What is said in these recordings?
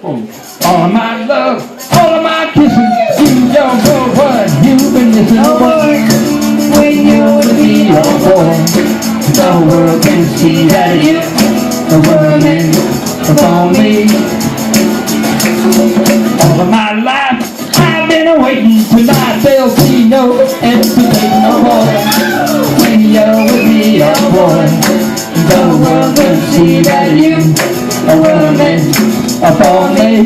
All of my love, all of my kissing, you don't know what you've been missing. Oh boy, when you're with me, oh boy, the world can see that you, the world can upon me. All of my life, I've been waiting tonight. There'll be no hesitation, oh boy, when you're with me, oh boy, the world can see that you, the world can upon me.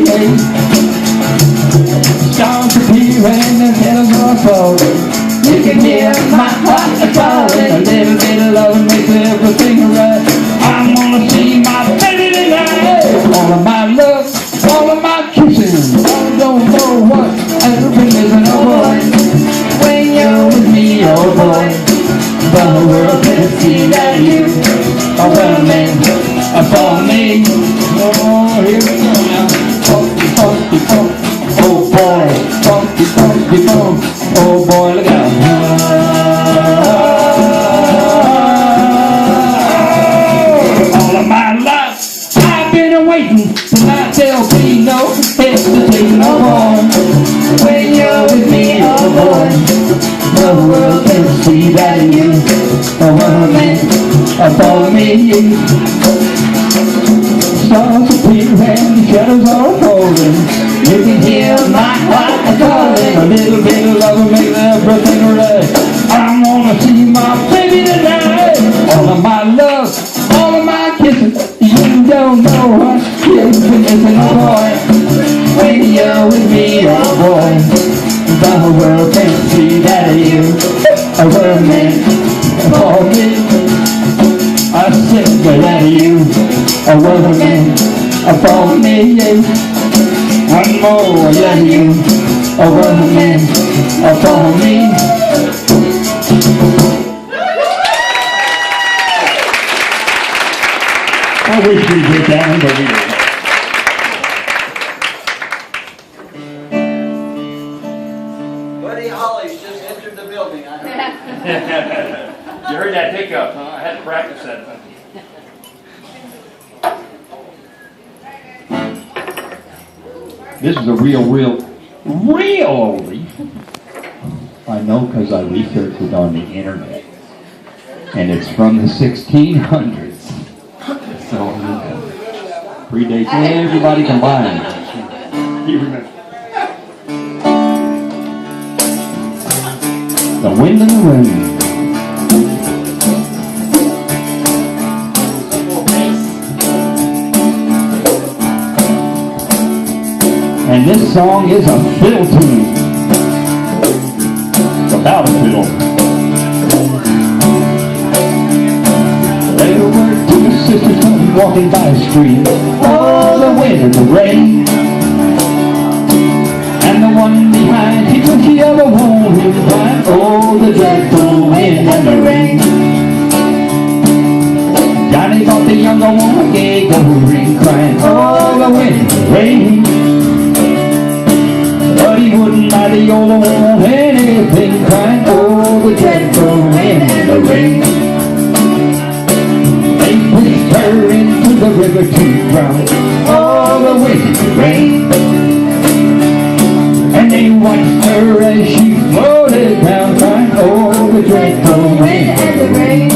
Stars appear and the heavens are falling. You can hear my heart calling. A little bit of love makes everything right. I'm gonna see my baby tonight. All of my love, all of my kissing. I don't know what I've been missing, oh boy. When you're with me, oh boy, the world can see that you are well meant upon me. Oh, here we go now. Funky, funky, funk. Oh boy, funky, funky, funk. Oh boy, look out. All of my life, I've been waiting. Tonight there'll be no hesitation, oh boy. When you're with me, oh boy, the world can see that you are one man upon me. Stars appear and the shadows are falling. You can hear my heart calling. A little bit of love will make everything right. I wanna see my baby tonight. All of my love, all of my kissing. You don't know what you've been missing, oh boy. When you're with me, oh boy, the world can see that you are one man for me. I said that you are one man for me. One more than you are one man for me. I wish we did that, but we didn't. Buddy Holly's just entered the building, I heard. You heard that hiccup, huh? I had to practice that. This is a real oldie. I know because I researched it on the internet. And it's from the 1600s. So, predates everybody combined. You remember? The wind and the rain. And this song is a fiddle tune. It's about a fiddle. There were two sisters walking by a street. Oh, the wind and the rain. And the one behind, he took the other home his blind. Oh, the dreadful wind and the rain. Johnny bought the younger one a gay gold ring, crying, oh, the wind and the rain. But he wouldn't buy the older one anything, crying, oh, the dreadful wind and the rain. They pushed her into the river to drown, oh, the wind and the rain. And they watched her as she floated down, crying, oh, the dreadful wind and the rain.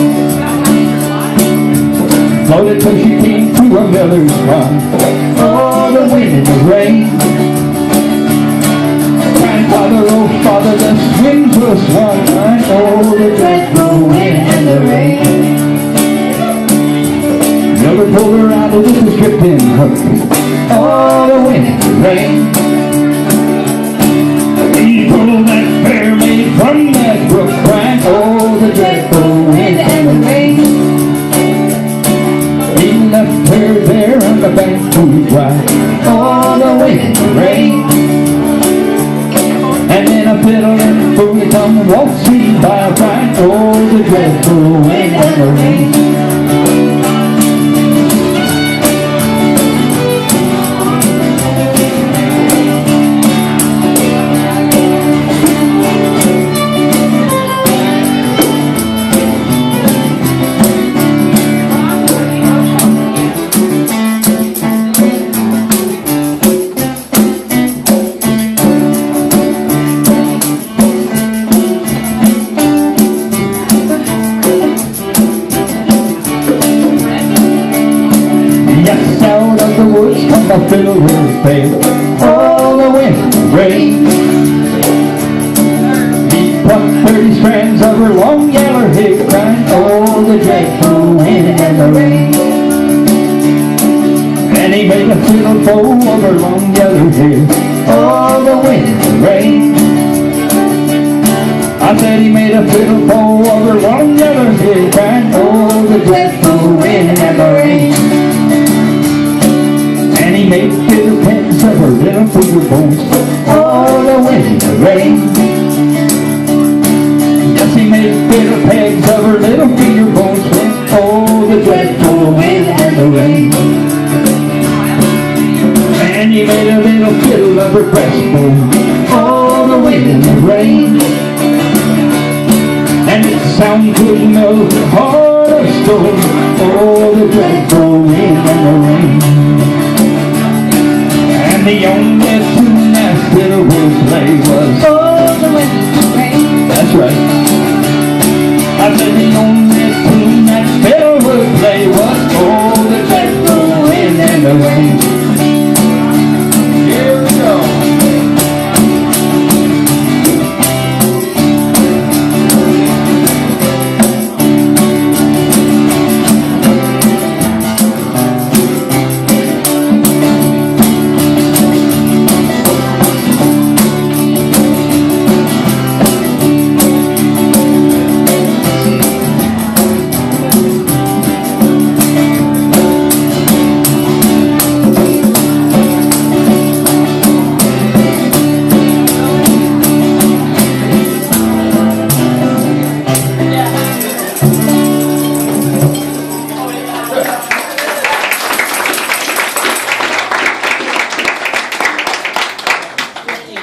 Floated till she came to a miller's farm, oh, the wind and the rain. Grandfather, oh father, the swings were swung, crying, oh, the dreadful wind and the rain. Miller pulled her out of this dripping hook, oh, the wind and the rain. He pulled that fair maid from that brook, crying, oh, the dreadful wind and the rain. He left her there on the bank to dry, oh, the wind and the rain. And then a fiddle and boogie come waltzing by, crying, oh, the dreadful wind and the rain. a fiddle her bed. All the wind and rain. He plucked 30 strands of her long yellow hair, crying, oh, the dreadful wind and the rain. And he made a fiddle bow of her long yellow hair. All the wind and rain. I said he made a fiddle bow of her long yellow hair, crying, oh, the dreadful wind and the rain. And he made fiddle pens of her little finger bones. Oh, the wind and the rain. Yes, he made fiddle pegs of her little finger bones. Oh, the dreadful wind and the rain. And he made a little fiddle of her breastbone. Oh, the wind and the rain. And it sounds good in the heart of stone. Oh, the dreadful wind and the rain. And the young